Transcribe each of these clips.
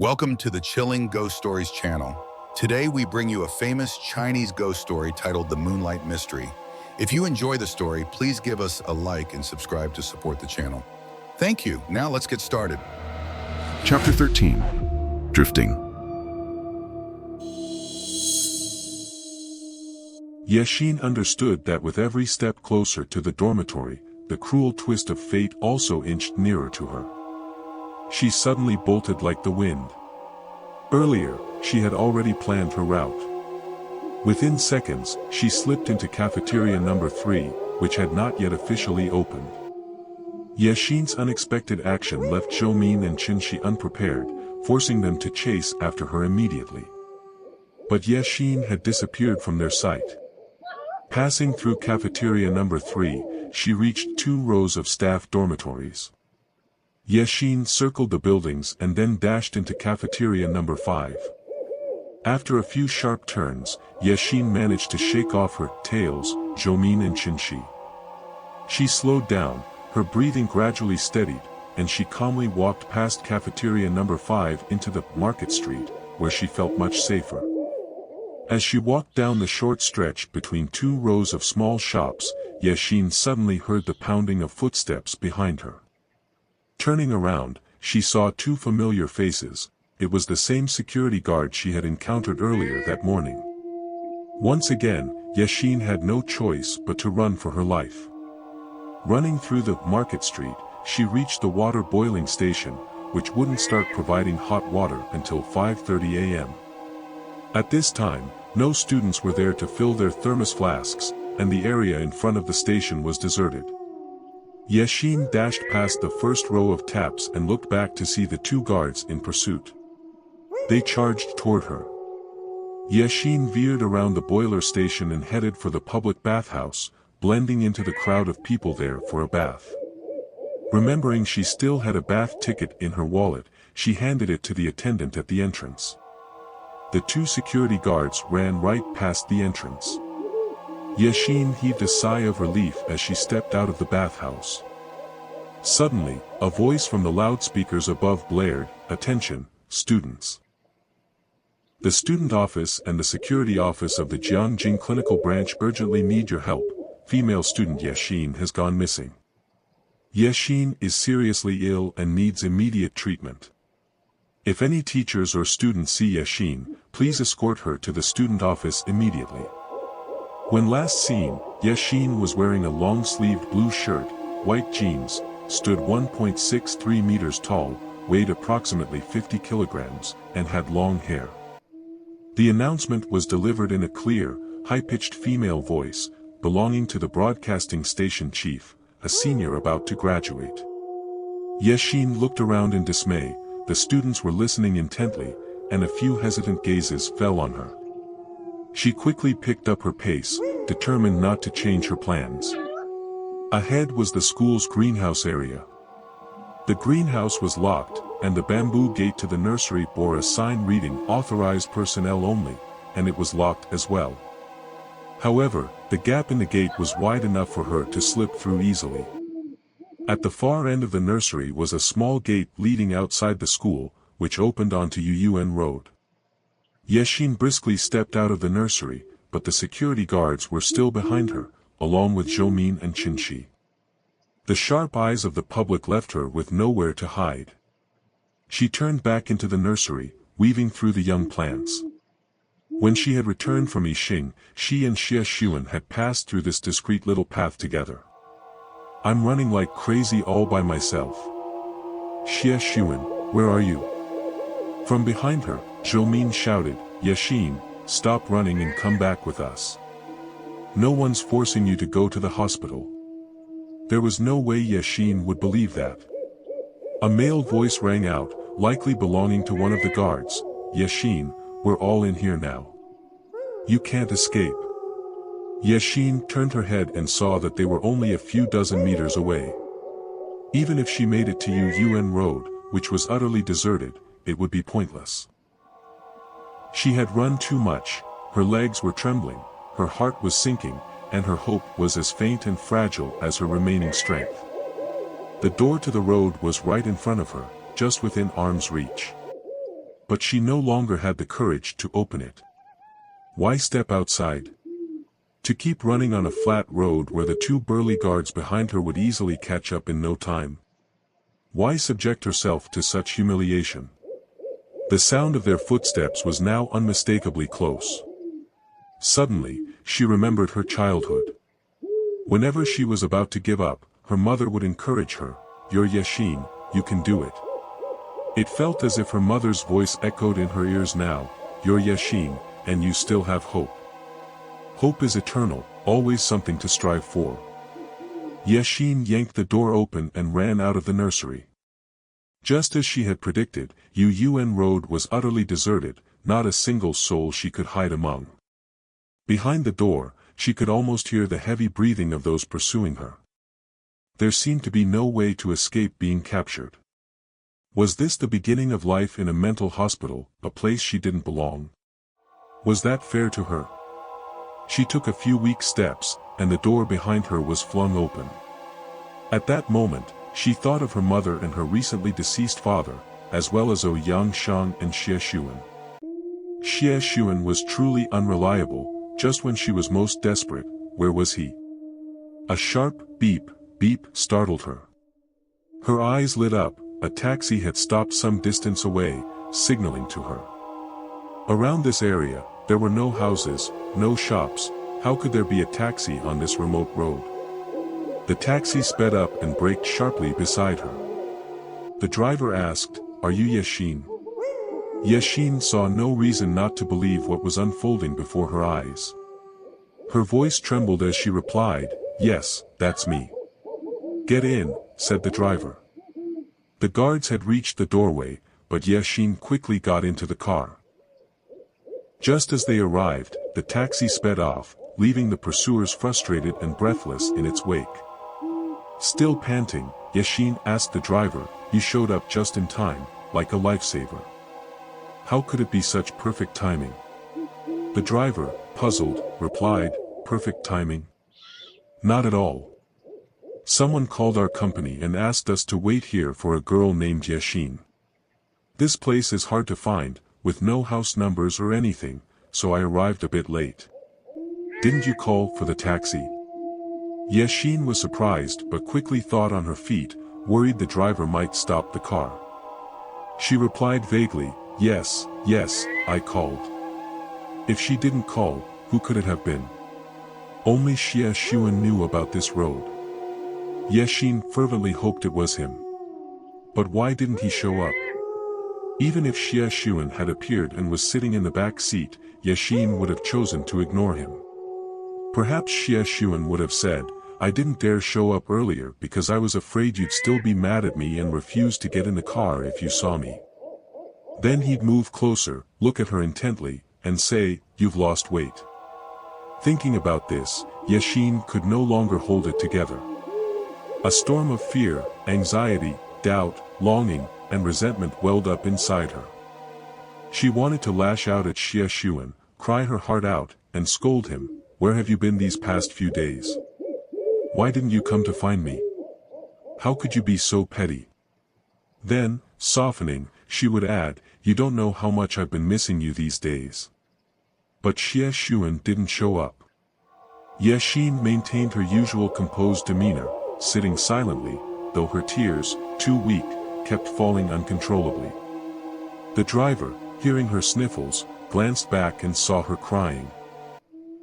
Welcome to the Chilling Ghost Stories channel. Today we bring you a famous Chinese ghost story titled The Moonlight Mystery. If you enjoy the story, please give us a like and subscribe to support the channel. Thank you. Now let's get started. Chapter 13. Drifting. Yexin understood that with every step closer to the dormitory, the cruel twist of fate also inched nearer to her. She suddenly bolted like the wind. Earlier, she had already planned her route. Within seconds, she slipped into cafeteria number 3, which had not yet officially opened. Yexin's unexpected action left Zhōu Mǐn and Chén Xī unprepared, forcing them to chase after her immediately. But Yexin had disappeared from their sight. Passing through cafeteria number 3, she reached 2 rows of staff dormitories. Yexin circled the buildings and then dashed into cafeteria number 5. After a few sharp turns, Yexin managed to shake off her tails, Zhōu Mǐn and Chén Xī. She slowed down, her breathing gradually steadied, and she calmly walked past cafeteria number 5 into the market street, where she felt much safer. As she walked down the short stretch between 2 rows of small shops, Yexin suddenly heard the pounding of footsteps behind her. Turning around, she saw 2 familiar faces. It was the same security guard she had encountered earlier that morning. Once again, Yexin had no choice but to run for her life. Running through the market street, she reached the water boiling station, which wouldn't start providing hot water until 5:30 a.m. At this time, no students were there to fill their thermos flasks, and the area in front of the station was deserted. Yexin dashed past the first row of taps and looked back to see the 2 guards in pursuit. They charged toward her. Yexin veered around the boiler station and headed for the public bathhouse, blending into the crowd of people there for a bath. Remembering she still had a bath ticket in her wallet, she handed it to the attendant at the entrance. The 2 security guards ran right past the entrance. Yexin heaved a sigh of relief as she stepped out of the bathhouse. Suddenly, a voice from the loudspeakers above blared, "Attention, students. The student office and the security office of the Jiangjing Clinical Branch urgently need your help. Female student Yexin has gone missing. Yexin is seriously ill and needs immediate treatment. If any teachers or students see Yexin, please escort her to the student office immediately." When last seen, Yexin was wearing a long-sleeved blue shirt, white jeans, stood 1.63 meters tall, weighed approximately 50 kilograms, and had long hair. The announcement was delivered in a clear, high-pitched female voice, belonging to the broadcasting station chief, a senior about to graduate. Yexin looked around in dismay. The students were listening intently, and a few hesitant gazes fell on her. She quickly picked up her pace, determined not to change her plans. Ahead was the school's greenhouse area. The greenhouse was locked, and the bamboo gate to the nursery bore a sign reading "Authorized personnel only," and it was locked as well. However, the gap in the gate was wide enough for her to slip through easily. At the far end of the nursery was a small gate leading outside the school, which opened onto Yuyuan Road. Yexin briskly stepped out of the nursery, but the security guards were still behind her, along with Zhōu Mǐn and Chén Xī. The sharp eyes of the public left her with nowhere to hide. She turned back into the nursery, weaving through the young plants. When she had returned from Yixing, she and Xie Xuan had passed through this discreet little path together. "I'm running like crazy all by myself. Xie Xuan, where are you?" From behind her, Zhōu Mǐn shouted, "Yexin, stop running and come back with us. No one's forcing you to go to the hospital." There was no way Yexin would believe that. A male voice rang out, likely belonging to one of the guards, "Yexin, we're all in here now. You can't escape." Yexin turned her head and saw that they were only a few dozen meters away. Even if she made it to Yuyuan Road, which was utterly deserted, it would be pointless. She had run too much, her legs were trembling, her heart was sinking, and her hope was as faint and fragile as her remaining strength. The door to the road was right in front of her, just within arm's reach. but she no longer had the courage to open it. Why step outside? To keep running on a flat road where the two burly guards behind her would easily catch up in no time? Why subject herself to such humiliation? The sound of their footsteps was now unmistakably close. Suddenly, she remembered her childhood. Whenever she was about to give up, her mother would encourage her, "You're Yashin, you can do it." It felt as if her mother's voice echoed in her ears now, "You're Yashin, and you still have hope. Hope is eternal, always something to strive for." Yashin yanked the door open and ran out of the nursery. Just as she had predicted, Yuyuan Road was utterly deserted, not a single soul she could hide among. Behind the door, she could almost hear the heavy breathing of those pursuing her. There seemed to be no way to escape being captured. Was this the beginning of life in a mental hospital, a place she didn't belong? Was that fair to her? She took a few weak steps, and the door behind her was flung open. At that moment, she thought of her mother and her recently deceased father, as well as Ouyang Shang and Xie Xuan. Xie Xuan was truly unreliable. Just when she was most desperate, where was he? A sharp beep, beep startled her. Her eyes lit up. A taxi had stopped some distance away, signaling to her. Around this area, there were no houses, no shops. How could there be a taxi on this remote road? The taxi sped up and braked sharply beside her. The driver asked, "Are you Yashin?" Yashin saw no reason not to believe what was unfolding before her eyes. Her voice trembled as she replied, "Yes, that's me." "Get in," said the driver. The guards had reached the doorway, but Yashin quickly got into the car. Just as they arrived, the taxi sped off, leaving the pursuers frustrated and breathless in its wake. Still panting, Yashin asked the driver, "You showed up just in time, like a lifesaver. How could it be such perfect timing?" The driver, puzzled, replied, "Perfect timing? Not at all. Someone called our company and asked us to wait here for a girl named Yashin. This place is hard to find, with no house numbers or anything, so I arrived a bit late." "Didn't you call for the taxi?" Yashin was surprised but quickly thought on her feet, worried the driver might stop the car. She replied vaguely, Yes, I called." If she didn't call, who could it have been? Only Xie Xuan knew about this road. Yashin fervently hoped it was him. But why didn't he show up? Even if Xie Xuan had appeared and was sitting in the back seat, Yashin would have chosen to ignore him. Perhaps Xie Xuan would have said, "I didn't dare show up earlier because I was afraid you'd still be mad at me and refuse to get in the car if you saw me." Then he'd move closer, look at her intently, and say, "You've lost weight." Thinking about this, Yashin could no longer hold it together. A storm of fear, anxiety, doubt, longing, and resentment welled up inside her. She wanted to lash out at Xie Xuan, cry her heart out, and scold him, "Where have you been these past few days? Why didn't you come to find me? How could you be so petty?" Then, softening, she would add, "You don't know how much I've been missing you these days." But Xie Xuan didn't show up. Yashin maintained her usual composed demeanor, sitting silently, though her tears, too weak, kept falling uncontrollably. The driver, hearing her sniffles, glanced back and saw her crying.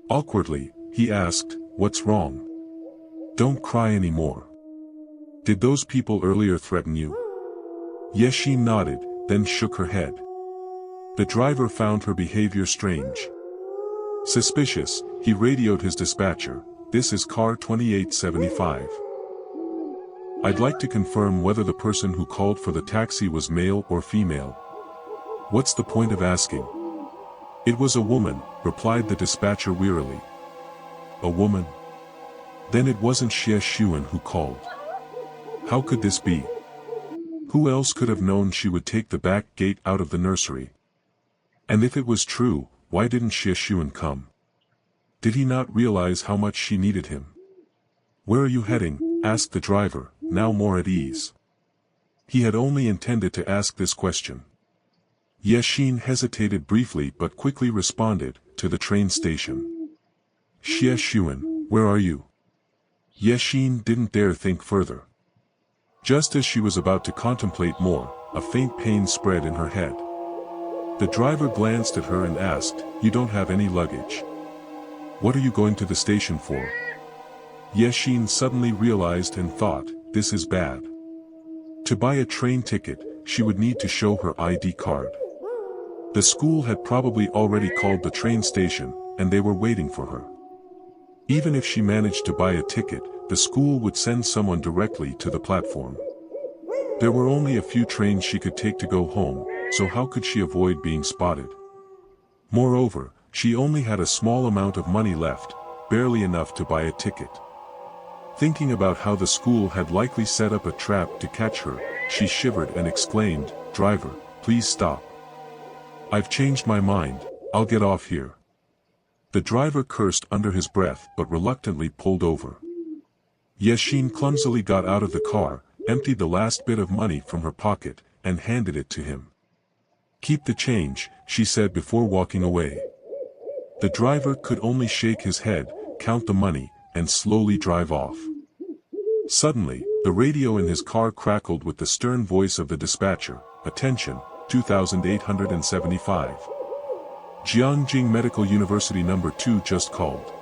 Awkwardly, he asked, "What's wrong? Don't cry anymore. Did those people earlier threaten you?" Yashin nodded, then shook her head. The driver found her behavior strange. Suspicious, he radioed his dispatcher, "This is car 2875. I'd like to confirm whether the person who called for the taxi was male or female." "What's the point of asking?" "It was a woman," replied the dispatcher wearily. "A woman? Then it wasn't Xie Xuan who called. How could this be? Who else could have known she would take the back gate out of the nursery? And if it was true, why didn't Xie Xuan come? Did he not realize how much she needed him?" "Where are you heading?" asked the driver, now more at ease. He had only intended to ask this question. Xin hesitated briefly but quickly responded, to the train station. Xie Xuan, where are you? Xin didn't dare think further. Just as she was about to contemplate more, a faint pain spread in her head. The driver glanced at her and asked, "You don't have any luggage. What are you going to the station for?" Xin suddenly realized and thought, this is bad. To buy a train ticket, she would need to show her ID card. The school had probably already called the train station, and they were waiting for her. Even if she managed to buy a ticket, the school would send someone directly to the platform. There were only a few trains she could take to go home, so how could she avoid being spotted? Moreover, she only had a small amount of money left, barely enough to buy a ticket. Thinking about how the school had likely set up a trap to catch her, she shivered and exclaimed, "Driver, please stop. I've changed my mind, I'll get off here." The driver cursed under his breath but reluctantly pulled over. Xin clumsily got out of the car, emptied the last bit of money from her pocket, and handed it to him. "Keep the change," she said before walking away. The driver could only shake his head, count the money, and slowly drive off. Suddenly, the radio in his car crackled with the stern voice of the dispatcher, "Attention, 2875. Jiangjing Medical University number 2 just called.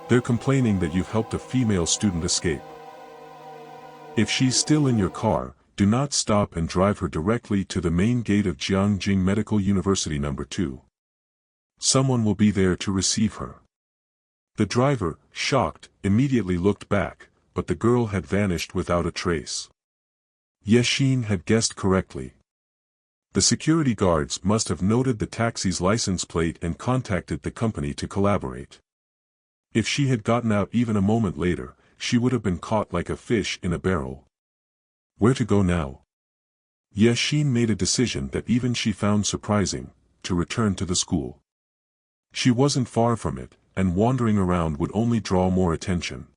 They're complaining that you've helped a female student escape. If she's still in your car, do not stop and drive her directly to the main gate of Jiangjing Medical University number 2. Someone will be there to receive her." The driver, shocked, immediately looked back, but the girl had vanished without a trace. Xin had guessed correctly. The security guards must have noted the taxi's license plate and contacted the company to collaborate. If she had gotten out even a moment later, she would have been caught like a fish in a barrel. Where to go now? Xin made a decision that even she found surprising, to return to the school. She wasn't far from it, and wandering around would only draw more attention.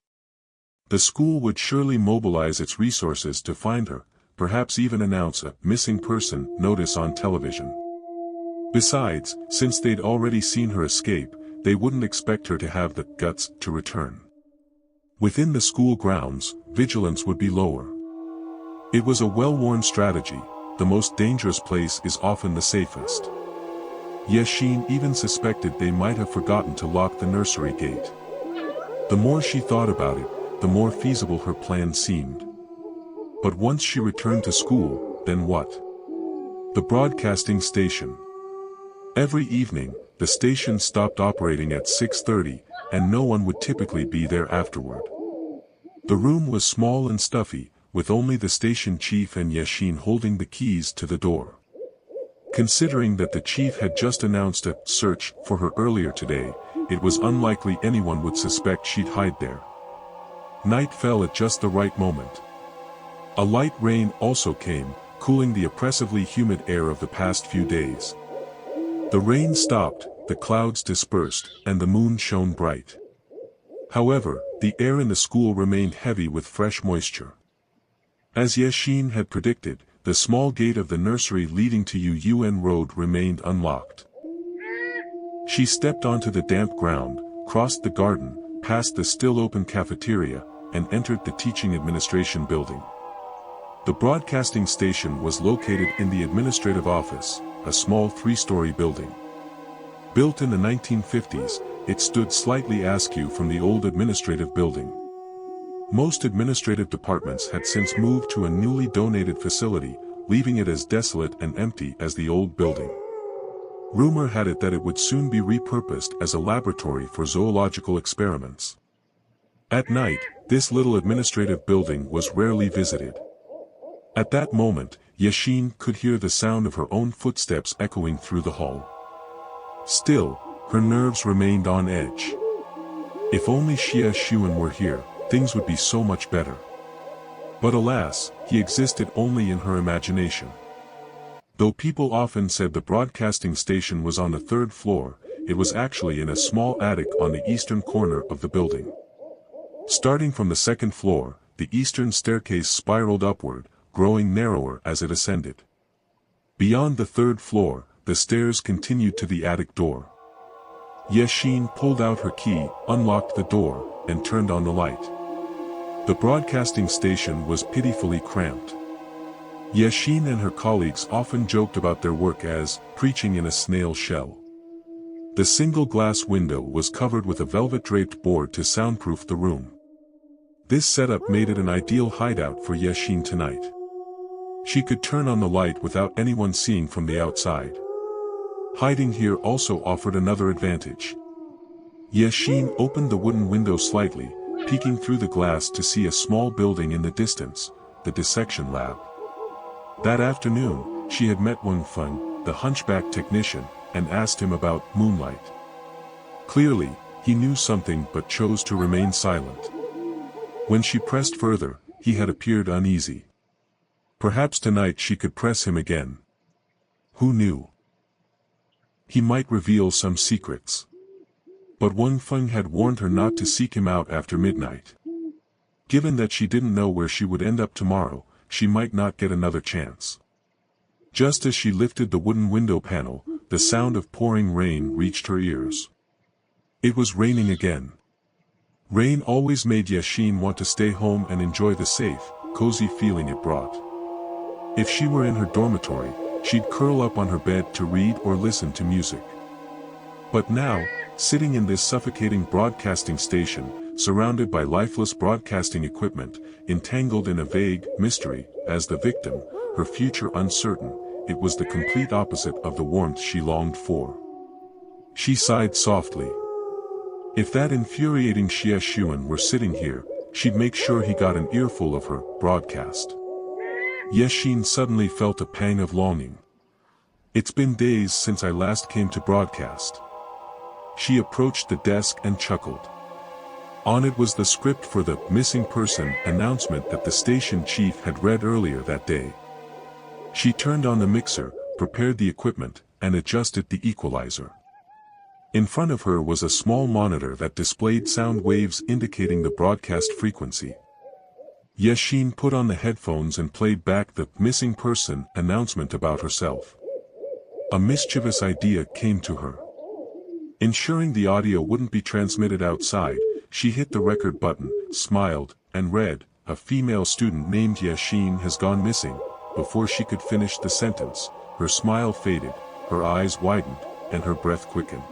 The school would surely mobilize its resources to find her, perhaps even announce a "missing person" notice on television. Besides, since they'd already seen her escape, they wouldn't expect her to have the guts to return. Within the school grounds, vigilance would be lower. It was a well-worn strategy. The most dangerous place is often the safest. Xin even suspected they might have forgotten to lock the nursery gate. The more she thought about it, the more feasible her plan seemed. But once she returned to school, then what? The broadcasting station. Every evening, the station stopped operating at 6:30, and no one would typically be there afterward. The room was small and stuffy, with only the station chief and Xin holding the keys to the door. Considering that the chief had just announced a search for her earlier today, it was unlikely anyone would suspect she'd hide there. Night fell at just the right moment. A light rain also came, cooling the oppressively humid air of the past few days. The rain stopped, the clouds dispersed, and the moon shone bright. However, the air in the school remained heavy with fresh moisture. As Xin had predicted, the small gate of the nursery leading to Yuyuan Road remained unlocked. She stepped onto the damp ground, crossed the garden, passed the still-open cafeteria, and entered the teaching administration building. The broadcasting station was located in the administrative office, a small 3-story building. Built in the 1950s, it stood slightly askew from the old administrative building. Most administrative departments had since moved to a newly donated facility, leaving it as desolate and empty as the old building. Rumor had it that it would soon be repurposed as a laboratory for zoological experiments. At night, this little administrative building was rarely visited. At that moment, Xin could hear the sound of her own footsteps echoing through the hall. Still, her nerves remained on edge. If only Xie Xuan were here, things would be so much better. But alas, he existed only in her imagination. Though people often said the broadcasting station was on the 3rd floor, it was actually in a small attic on the eastern corner of the building. Starting from the 2nd floor, the eastern staircase spiraled upward, growing narrower as it ascended. Beyond the third floor, the stairs continued to the attic door. Xin pulled out her key, unlocked the door, and turned on the light. The broadcasting station was pitifully cramped. Xin and her colleagues often joked about their work as preaching in a snail shell. The single glass window was covered with a velvet-draped board to soundproof the room. This setup made it an ideal hideout for Xin tonight. She could turn on the light without anyone seeing from the outside. Hiding here also offered another advantage. Xin opened the wooden window slightly, peeking through the glass to see a small building in the distance, the dissection lab. That afternoon, she had met Wang Feng, the hunchback technician, and asked him about Moonlight. Clearly, he knew something but chose to remain silent. When she pressed further, he had appeared uneasy. Perhaps tonight she could press him again. Who knew? He might reveal some secrets. But Wang Feng had warned her not to seek him out after midnight. Given that she didn't know where she would end up tomorrow, she might not get another chance. Just as she lifted the wooden window panel, the sound of pouring rain reached her ears. It was raining again. Rain always made Xin want to stay home and enjoy the safe, cozy feeling it brought. If she were in her dormitory, she'd curl up on her bed to read or listen to music. But now, sitting in this suffocating broadcasting station, surrounded by lifeless broadcasting equipment, entangled in a vague mystery, as the victim, her future uncertain, it was the complete opposite of the warmth she longed for. She sighed softly. If that infuriating Xie Xuan were sitting here, she'd make sure he got an earful of her broadcast. Xin suddenly felt a pang of longing. It's been days since I last came to broadcast. She approached the desk and chuckled. On it was the script for the missing person announcement that the station chief had read earlier that day. She turned on the mixer, prepared the equipment, and adjusted the equalizer. In front of her was a small monitor that displayed sound waves indicating the broadcast frequency. Xin put on the headphones and played back the missing person announcement about herself. A mischievous idea came to her. Ensuring the audio wouldn't be transmitted outside, she hit the record button, smiled, and read, "A female student named Xin has gone missing." Before she could finish the sentence, her smile faded, her eyes widened, and her breath quickened.